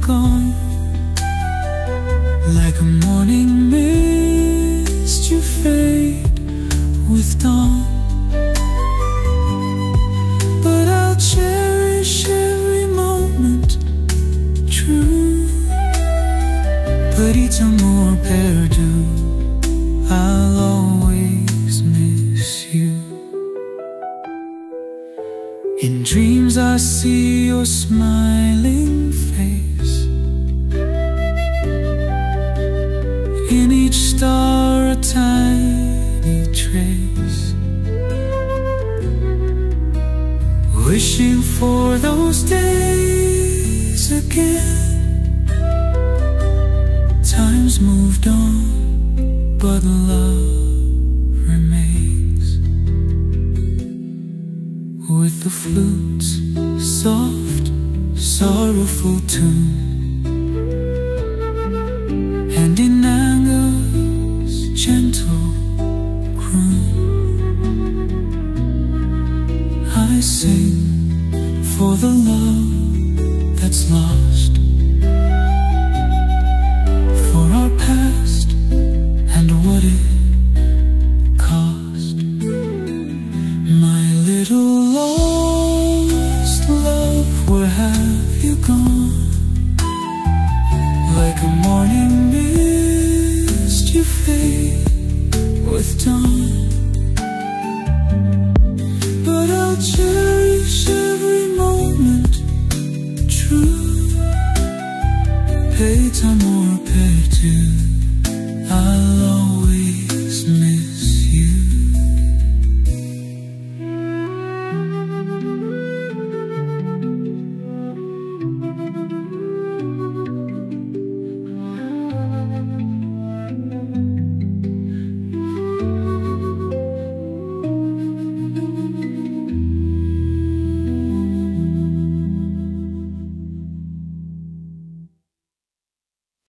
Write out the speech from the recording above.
gone. Like a morning mist, you fade with dawn. But I'll cherish every moment, true. Petit amour perdu, I'll always miss you. In dreams I see your smiling face, in each star a tiny trace, wishing for those days again. Time's moved on, but love remains. With the flute's soft, sorrowful tune, and in anger's gentle croon, I sing for the love that's lost, for our past and what it cost. My little lost love, where have you gone? Like a morning mist, you fade with dawn. But I'll cherish every moment, true. Petit amour perdu.